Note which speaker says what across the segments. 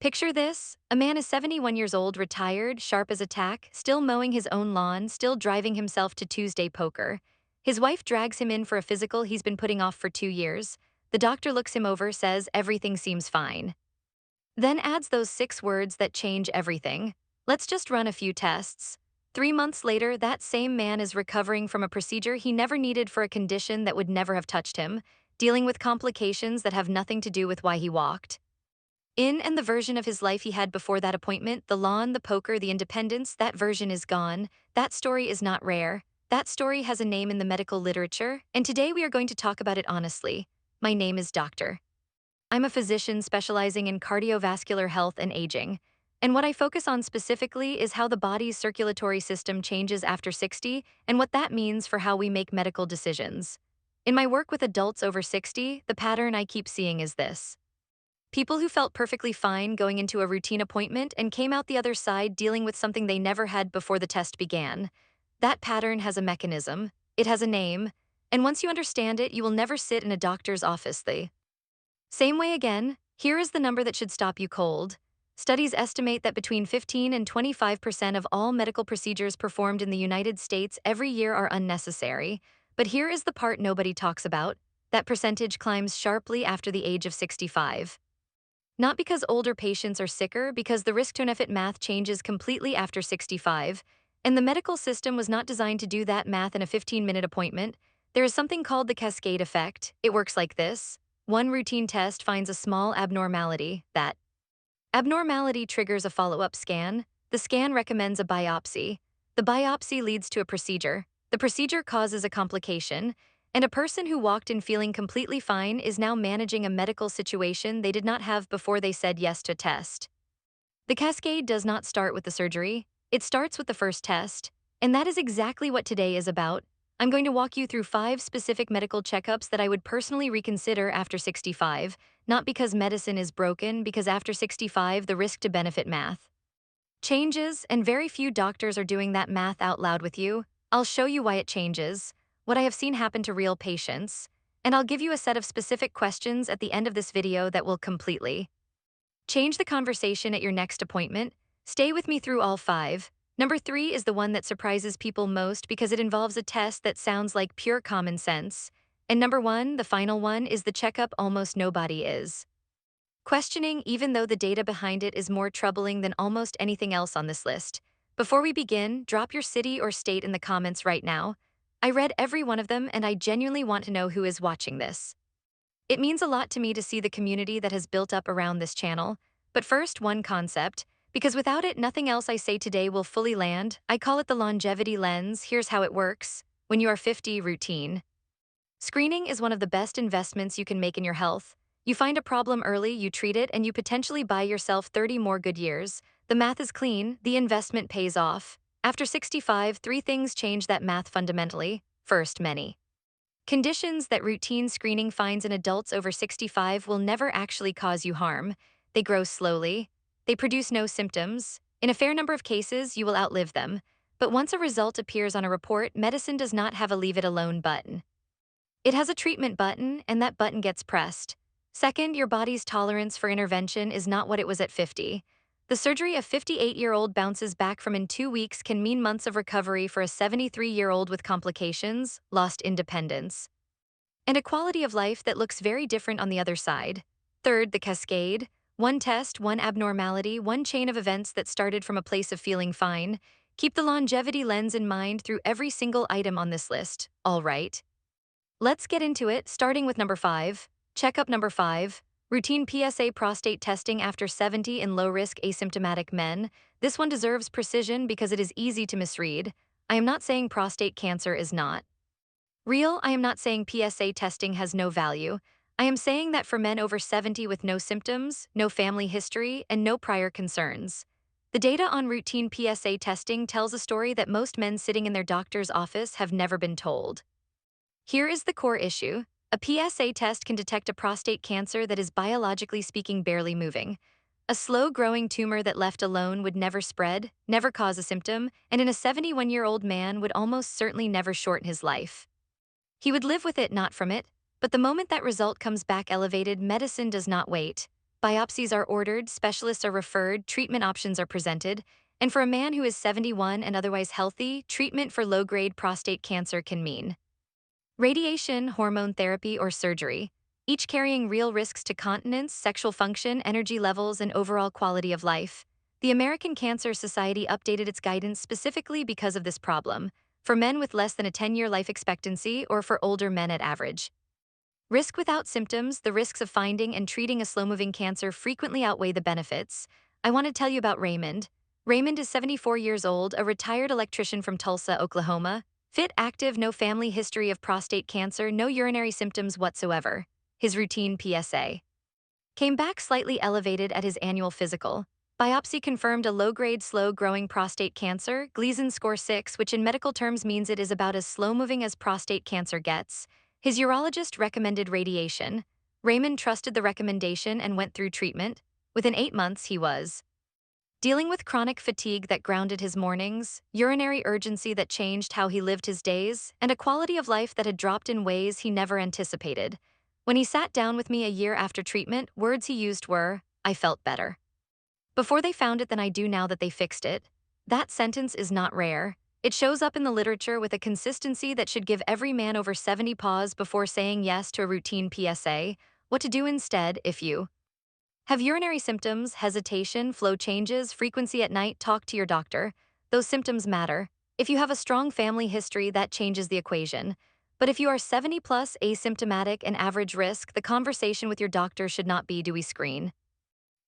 Speaker 1: Picture this: a man is 71 years old, retired, sharp as a tack, still mowing his own lawn, still driving himself to Tuesday poker. His wife drags him in for a physical he's been putting off for 2 years. The doctor looks him over, says everything seems fine. Then adds those 6 words that change everything. Let's just run a few tests. 3 months later, that same man is recovering from a procedure he never needed for a condition that would never have touched him, dealing with complications that have nothing to do with why he walked in, and the version of his life he had before that appointment, the lawn, the poker, the independence, that version is gone. That story is not rare. That story has a name in the medical literature, and today we are going to talk about it honestly. My name is Doctor. I'm a physician specializing in cardiovascular health and aging. And what I focus on specifically is how the body's circulatory system changes after 60 and what that means for how we make medical decisions. In my work with adults over 60, the pattern I keep seeing is this: people who felt perfectly fine going into a routine appointment and came out the other side dealing with something they never had before the test began. That pattern has a mechanism, it has a name, and once you understand it, you will never sit in a doctor's office the same way again. Here is the number that should stop you cold. Studies estimate that between 15 and 25% of all medical procedures performed in the United States every year are unnecessary. But here is the part nobody talks about: that percentage climbs sharply after the age of 65. Not because older patients are sicker, because the risk-to-benefit math changes completely after 65, and the medical system was not designed to do that math in a 15-minute appointment. There is something called the cascade effect. It works like this: one routine test finds a small abnormality. That abnormality triggers a follow-up scan. The scan recommends a biopsy. The biopsy leads to a procedure. The procedure causes a complication, and a person who walked in feeling completely fine is now managing a medical situation they did not have before they said yes to a test. The cascade does not start with the surgery, it starts with the first test, and that is exactly what today is about. I'm going to walk you through 5 specific medical checkups that I would personally reconsider after 65, not because medicine is broken, because after 65 the risk to benefit math changes, and very few doctors are doing that math out loud with you. I'll show you why it changes, what I have seen happen to real patients, and I'll give you a set of specific questions at the end of this video that will completely change the conversation at your next appointment. Stay with me through all 5. Number 3 is the one that surprises people most because it involves a test that sounds like pure common sense. And number 1, the final one, is the checkup almost nobody is questioning, even though the data behind it is more troubling than almost anything else on this list. Before we begin, drop your city or state in the comments right now. I read every one of them, and I genuinely want to know who is watching this. It means a lot to me to see the community that has built up around this channel. But first, one concept, because without it, nothing else I say today will fully land. I call it the longevity lens. Here's how it works. When you are 50, routine screening is one of the best investments you can make in your health. You find a problem early, you treat it, and you potentially buy yourself 30 more good years. The math is clean, the investment pays off. After 65, 3 things change that math fundamentally. First, many conditions that routine screening finds in adults over 65 will never actually cause you harm. They grow slowly. They produce no symptoms. In a fair number of cases, you will outlive them. But once a result appears on a report, medicine does not have a leave it alone button. It has a treatment button, and that button gets pressed. Second, your body's tolerance for intervention is not what it was at 50. The surgery a 58-year-old bounces back from in 2 weeks can mean months of recovery for a 73-year-old with complications, lost independence, and a quality of life that looks very different on the other side. Third, the cascade. One test, one abnormality, one chain of events that started from a place of feeling fine. Keep the longevity lens in mind through every single item on this list. All right. Let's get into it, starting with number 5. Checkup number 5. Routine PSA prostate testing after 70 in low-risk asymptomatic men. This one deserves precision because it is easy to misread. I am not saying prostate cancer is not real. I am not saying PSA testing has no value. I am saying that for men over 70 with no symptoms, no family history, and no prior concerns, the data on routine PSA testing tells a story that most men sitting in their doctor's office have never been told. Here is the core issue. A PSA test can detect a prostate cancer that is biologically speaking barely moving. A slow-growing tumor that left alone would never spread, never cause a symptom, and in a 71-year-old man would almost certainly never shorten his life. He would live with it, not from it. But the moment that result comes back elevated, medicine does not wait. Biopsies are ordered, specialists are referred, treatment options are presented, and for a man who is 71 and otherwise healthy, treatment for low-grade prostate cancer can mean radiation, hormone therapy, or surgery, each carrying real risks to continence, sexual function, energy levels, and overall quality of life. The American Cancer Society updated its guidance specifically because of this problem, for men with less than a 10-year life expectancy or for older men at average. Risk without symptoms, the risks of finding and treating a slow-moving cancer frequently outweigh the benefits. I want to tell you about Raymond. Raymond is 74 years old, a retired electrician from Tulsa, Oklahoma. Fit, active, no family history of prostate cancer, no urinary symptoms whatsoever. His routine PSA came back slightly elevated at his annual physical. Biopsy confirmed a low-grade, slow-growing prostate cancer, Gleason score 6, which in medical terms means it is about as slow-moving as prostate cancer gets. His urologist recommended radiation. Raymond trusted the recommendation and went through treatment. Within 8 months, he was dealing with chronic fatigue that grounded his mornings, urinary urgency that changed how he lived his days, and a quality of life that had dropped in ways he never anticipated. When he sat down with me a year after treatment, words he used were, "I felt better before they found it than I do now that they fixed it." That sentence is not rare. It shows up in the literature with a consistency that should give every man over 70 pause before saying yes to a routine PSA. What to do instead if you have urinary symptoms, hesitation, flow changes, frequency at night, talk to your doctor. Those symptoms matter. If you have a strong family history, that changes the equation. But if you are 70 plus, asymptomatic, and average risk, the conversation with your doctor should not be, do we screen?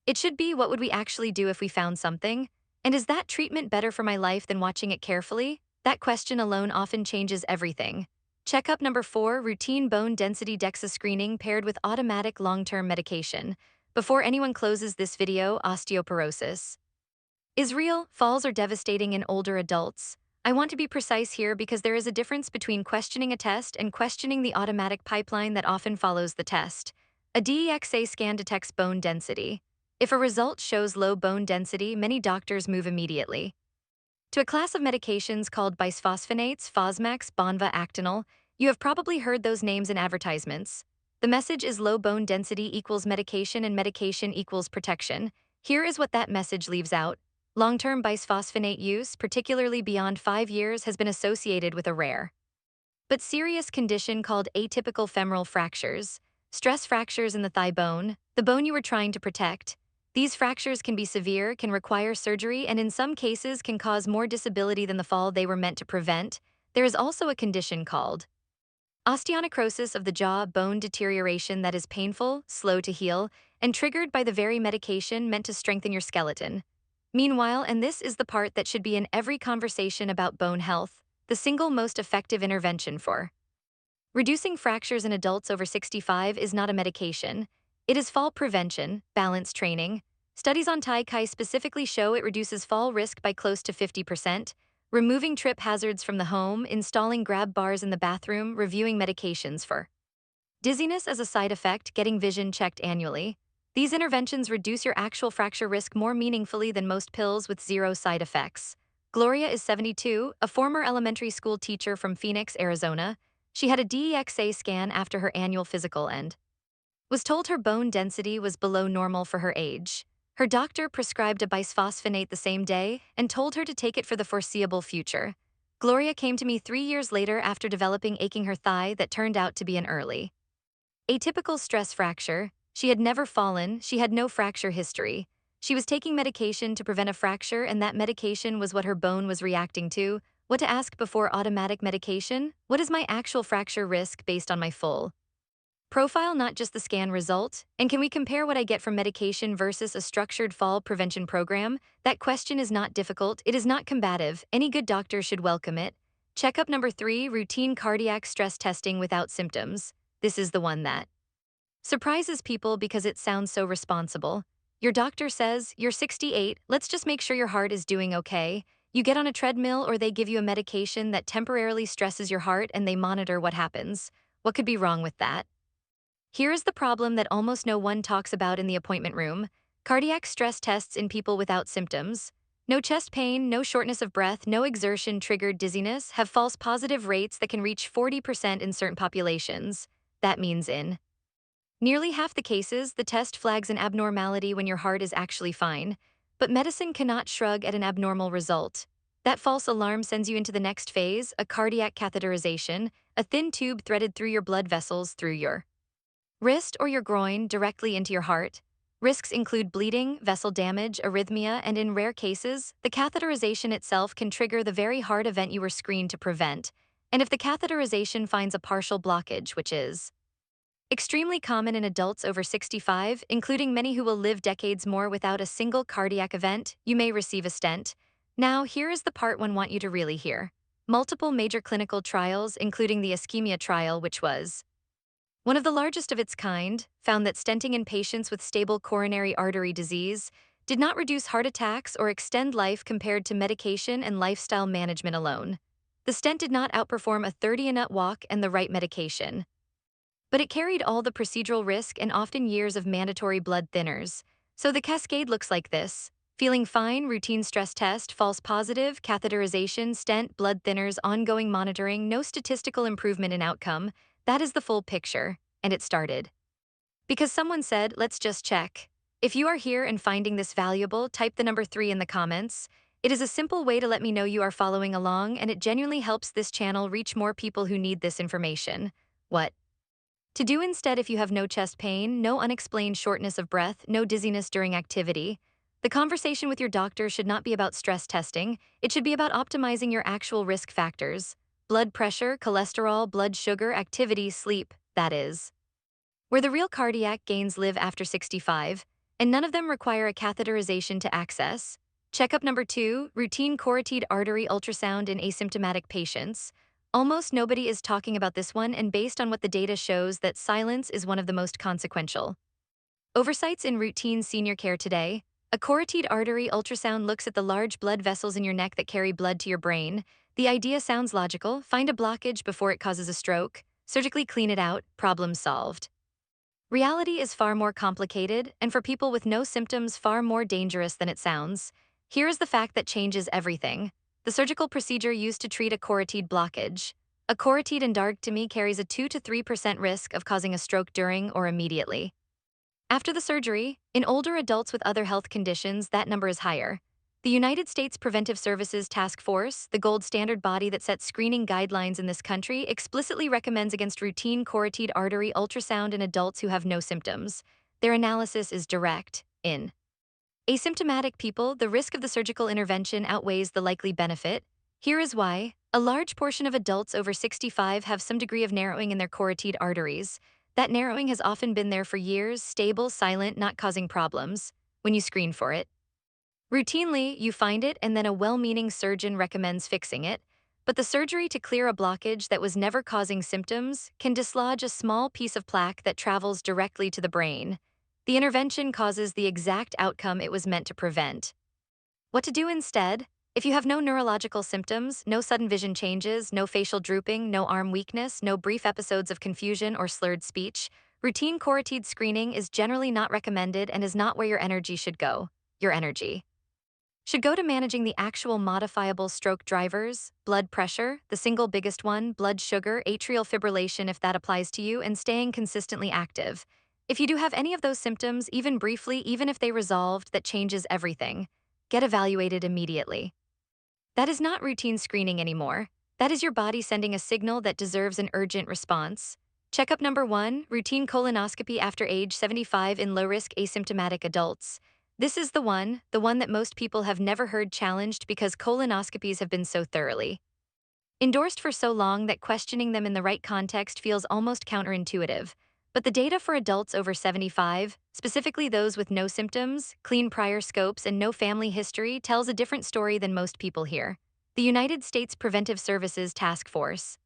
Speaker 1: It should be, what would we actually do if we found something? And is that treatment better for my life than watching it carefully? That question alone often changes everything. Checkup number 4, routine bone density DEXA screening paired with automatic long-term medication. Before anyone closes this video, osteoporosis is real. Falls are devastating in older adults. I want to be precise here because there is a difference between questioning a test and questioning the automatic pipeline that often follows the test. A DEXA scan detects bone density. If a result shows low bone density, many doctors move immediately to a class of medications called bisphosphonates, Fosmax, Bonva, Actinol. You have probably heard those names in advertisements. The message is low bone density equals medication and medication equals protection. Here is what that message leaves out. Long-term bisphosphonate use, particularly beyond 5 years, has been associated with a rare but serious condition called atypical femoral fractures, stress fractures in the thigh bone, the bone you were trying to protect. These fractures can be severe, can require surgery, and in some cases can cause more disability than the fall they were meant to prevent. There is also a condition called osteonecrosis of the jaw, bone deterioration that is painful, slow to heal, and triggered by the very medication meant to strengthen your skeleton. Meanwhile, and this is the part that should be in every conversation about bone health, the single most effective intervention for reducing fractures in adults over 65 is not a medication. It is fall prevention, balance training. Studies on Tai Chi specifically show it reduces fall risk by close to 50%, removing trip hazards from the home, installing grab bars in the bathroom, reviewing medications for dizziness as a side effect, getting vision checked annually. These interventions reduce your actual fracture risk more meaningfully than most pills with zero side effects. Gloria is 72, a former elementary school teacher from Phoenix, Arizona. She had a DEXA scan after her annual physical and was told her bone density was below normal for her age. Her doctor prescribed a bisphosphonate the same day and told her to take it for the foreseeable future. Gloria came to me 3 years later after developing aching her thigh that turned out to be an early atypical stress fracture. She had never fallen, she had no fracture history. She was taking medication to prevent a fracture, and that medication was what her bone was reacting to. What to ask before automatic medication? What is my actual fracture risk based on my full profile, not just the scan result? And can we compare what I get from medication versus a structured fall prevention program? That question is not difficult, it is not combative. Any good doctor should welcome it. Checkup number 3, routine cardiac stress testing without symptoms. This is the one that surprises people because it sounds so responsible. Your doctor says, "You're 68, let's just make sure your heart is doing okay." You get on a treadmill or they give you a medication that temporarily stresses your heart and they monitor what happens. What could be wrong with that? Here is the problem that almost no one talks about in the appointment room: cardiac stress tests in people without symptoms. No chest pain, no shortness of breath, no exertion-triggered dizziness have false positive rates that can reach 40% in certain populations. That means in Nearly half the cases, the test flags an abnormality when your heart is actually fine. But medicine cannot shrug at an abnormal result. That false alarm sends you into the next phase, a cardiac catheterization, a thin tube threaded through your blood vessels through your wrist or your groin directly into your heart. Risks include bleeding, vessel damage, arrhythmia, and in rare cases, the catheterization itself can trigger the very heart event you were screened to prevent. And if the catheterization finds a partial blockage, which is extremely common in adults over 65, including many who will live decades more without a single cardiac event, you may receive a stent. Now, here is the part one want you to really hear. Multiple major clinical trials, including the ischemia trial, which was one of the largest of its kind, found that stenting in patients with stable coronary artery disease did not reduce heart attacks or extend life compared to medication and lifestyle management alone. The stent did not outperform a 30-minute walk and the right medication. But it carried all the procedural risk and often years of mandatory blood thinners. So the cascade looks like this. Feeling fine, routine stress test, false positive, catheterization, stent, blood thinners, ongoing monitoring, no statistical improvement in outcome. That is the full picture. And it started because someone said, let's just check. If you are here and finding this valuable, type the number 3 in the comments. It is a simple way to let me know you are following along, and it genuinely helps this channel reach more people who need this information. What to do instead if you have no chest pain, no unexplained shortness of breath, no dizziness during activity? The conversation with your doctor should not be about stress testing. It should be about optimizing your actual risk factors. Blood pressure, cholesterol, blood sugar, activity, sleep, that is where the real cardiac gains live after 65, and none of them require a catheterization to access. Checkup number 2, routine carotid artery ultrasound in asymptomatic patients. Almost nobody is talking about this one, and based on what the data shows, that silence is one of the most consequential oversights in routine senior care today. A carotid artery ultrasound looks at the large blood vessels in your neck that carry blood to your brain. The idea sounds logical: find a blockage before it causes a stroke, surgically clean it out, problem solved. Reality is far more complicated, and for people with no symptoms, far more dangerous than it sounds. Here is the fact that changes everything. The surgical procedure used to treat a carotid blockage. A carotid endarterectomy carries a 2 to 3% risk of causing a stroke during or immediately after the surgery. In older adults with other health conditions, that number is higher. The United States Preventive Services Task Force, the gold standard body that sets screening guidelines in this country, explicitly recommends against routine carotid artery ultrasound in adults who have no symptoms. Their analysis is direct. In asymptomatic people, the risk of the surgical intervention outweighs the likely benefit. Here is why. A large portion of adults over 65 have some degree of narrowing in their carotid arteries. That narrowing has often been there for years, stable, silent, not causing problems. When you screen for it, routinely, you find it, and then a well-meaning surgeon recommends fixing it. But the surgery to clear a blockage that was never causing symptoms can dislodge a small piece of plaque that travels directly to the brain. The intervention causes the exact outcome it was meant to prevent. What to do instead? If you have no neurological symptoms, no sudden vision changes, no facial drooping, no arm weakness, no brief episodes of confusion or slurred speech, routine carotid screening is generally not recommended and is not where your energy should go. Your energy should go to managing the actual modifiable stroke drivers: blood pressure, the single biggest one, blood sugar, atrial fibrillation if that applies to you, and staying consistently active. If you do have any of those symptoms, even briefly, even if they resolved, that changes everything. Get evaluated immediately. That is not routine screening anymore. That is your body sending a signal that deserves an urgent response. Checkup number 1, routine colonoscopy after age 75 in low-risk asymptomatic adults. This is the one that most people have never heard challenged because colonoscopies have been so thoroughly endorsed for so long that questioning them in the right context feels almost counterintuitive. But the data for adults over 75, specifically those with no symptoms, clean prior scopes, and no family history, tells a different story than most people hear. The United States Preventive Services Task Force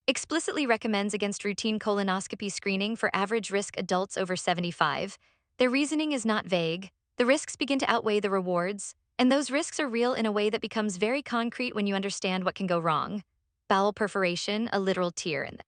Speaker 1: explicitly recommends against routine colonoscopy screening for average-risk adults over 75. Their reasoning is not vague. The risks begin to outweigh the rewards, and those risks are real in a way that becomes very concrete when you understand what can go wrong. Bowel perforation, a literal tear in the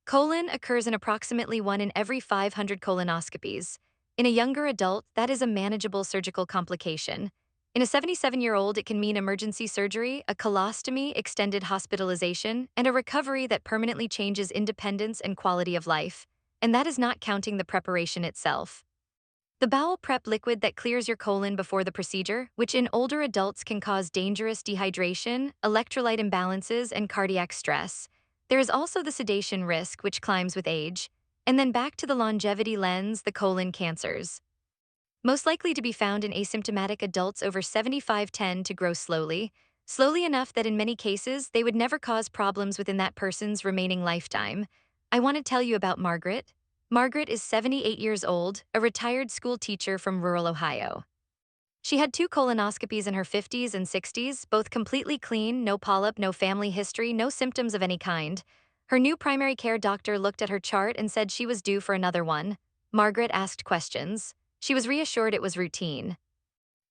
Speaker 1: colon, occurs in approximately 1 in every 500 colonoscopies. In a younger adult, that is a manageable surgical complication. In a 77-year-old, it can mean emergency surgery, a colostomy, extended hospitalization, and a recovery that permanently changes independence and quality of life. and that is not counting the preparation itself. The bowel prep liquid that clears your colon before the procedure, which in older adults can cause dangerous dehydration, electrolyte imbalances, and cardiac stress. There is also the sedation risk, which climbs with age. And then back to the longevity lens, the colon cancers. Most likely to be found in asymptomatic adults over 75 tend to grow slowly enough that in many cases they would never cause problems within that person's remaining lifetime. I want to tell you about Margaret. Margaret is 78 years old, a retired school teacher from rural Ohio. She had 2 colonoscopies in her 50s and 60s, both completely clean, no polyp, no family history, no symptoms of any kind. Her new primary care doctor looked at her chart and said she was due for another one. Margaret asked questions. She was reassured it was routine.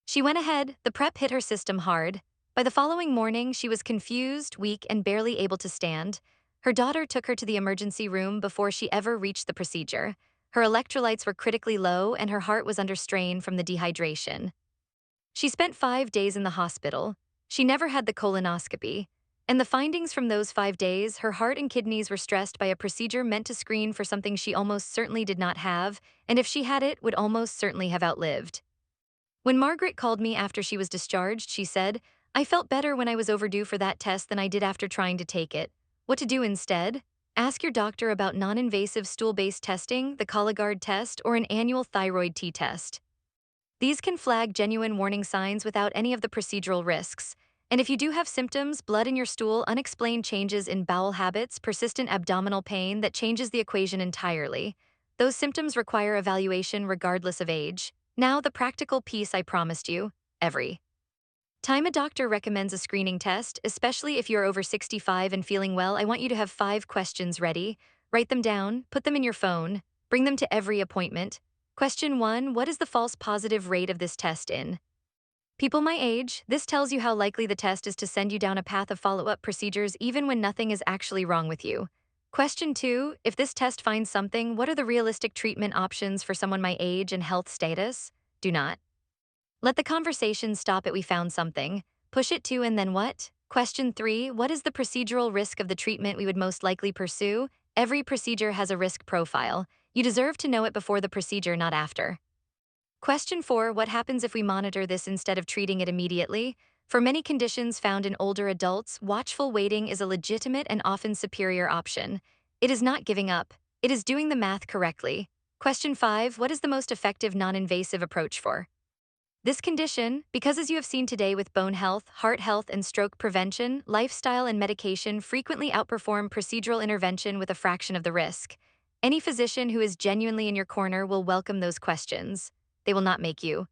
Speaker 1: She went ahead, the prep hit her system hard. By the following morning, she was confused, weak, and barely able to stand. Her daughter took her to the emergency room before she ever reached the procedure. Her electrolytes were critically low and her heart was under strain from the dehydration. She spent 5 days in the hospital. She never had the colonoscopy. And the findings from those 5 days, her heart and kidneys were stressed by a procedure meant to screen for something she almost certainly did not have, and if she had it, would almost certainly have outlived. When Margaret called me after she was discharged, she said, "I felt better when I was overdue for that test than I did after trying to take it. What to do instead? Ask your doctor about non-invasive stool-based testing, the Cologuard test, or an annual thyroid t-test. These can flag genuine warning signs without any of the procedural risks. And if you do have symptoms, blood in your stool, unexplained changes in bowel habits, persistent abdominal pain, that changes the equation entirely. Those symptoms require evaluation regardless of age. Now, the practical piece I promised you. Every time a doctor recommends a screening test, especially if you're over 65 and feeling well, I want you to have 5 questions ready. Write them down, put them in your phone, bring them to every appointment. Question 1: what is the false positive rate of this test in people my age? This tells you how likely the test is to send you down a path of follow-up procedures even when nothing is actually wrong with you. Question 2: if this test finds something, what are the realistic treatment options for someone my age and health status? Do not let the conversation stop at "we found something." Push it to "and then what?" Question 3: what is the procedural risk of the treatment we would most likely pursue? Every procedure has a risk profile. You deserve to know it before the procedure, not after. Question 4: what happens if we monitor this instead of treating it immediately? For many conditions found in older adults, watchful waiting is a legitimate and often superior option. It is not giving up. It is doing the math correctly. Question 5: what is the most effective non-invasive approach for this condition? Because as you have seen today with bone health, heart health, and stroke prevention, lifestyle and medication frequently outperform procedural intervention with a fraction of the risk. Any physician who is genuinely in your corner will welcome those questions. They will not make you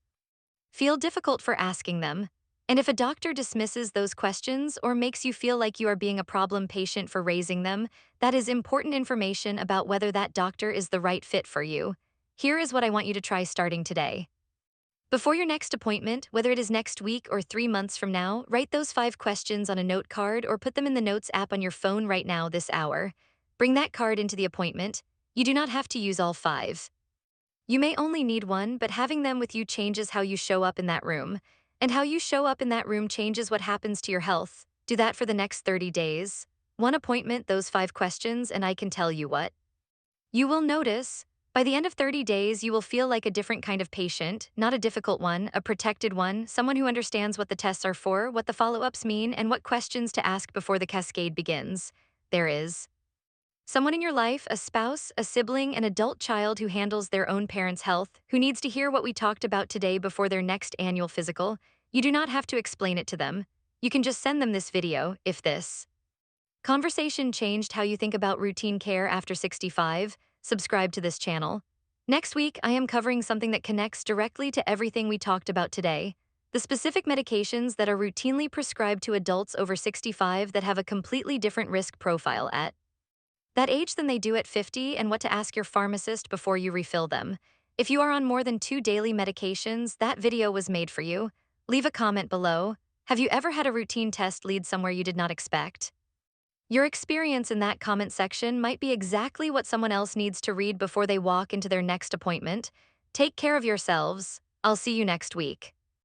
Speaker 1: feel difficult for asking them. And if a doctor dismisses those questions or makes you feel like you are being a problem patient for raising them, that is important information about whether that doctor is the right fit for you. Here is what I want you to try starting today. Before your next appointment, whether it is next week or 3 months from now, write those 5 questions on a note card or put them in the Notes app on your phone right now this hour. Bring that card into the appointment. You do not have to use all 5. You may only need one, but having them with you changes how you show up in that room. And how you show up in that room changes what happens to your health. Do that for the next 30 days. One appointment, those 5 questions, and I can tell you what you will notice. By the end of 30 days, you will feel like a different kind of patient, not a difficult one, a protected one, someone who understands what the tests are for, what the follow-ups mean, and what questions to ask before the cascade begins. There is someone in your life, a spouse, a sibling, an adult child who handles their own parent's health, who needs to hear what we talked about today before their next annual physical. You do not have to explain it to them. You can just send them this video. If this conversation changed how you think about routine care after 65, subscribe to this channel. Next week, I am covering something that connects directly to everything we talked about today. The specific medications that are routinely prescribed to adults over 65 that have a completely different risk profile at that age than they do at 50, and what to ask your pharmacist before you refill them. If you are on more than 2 daily medications, that video was made for you. Leave a comment below. Have you ever had a routine test lead somewhere you did not expect? Your experience in that comment section might be exactly what someone else needs to read before they walk into their next appointment. Take care of yourselves. I'll see you next week.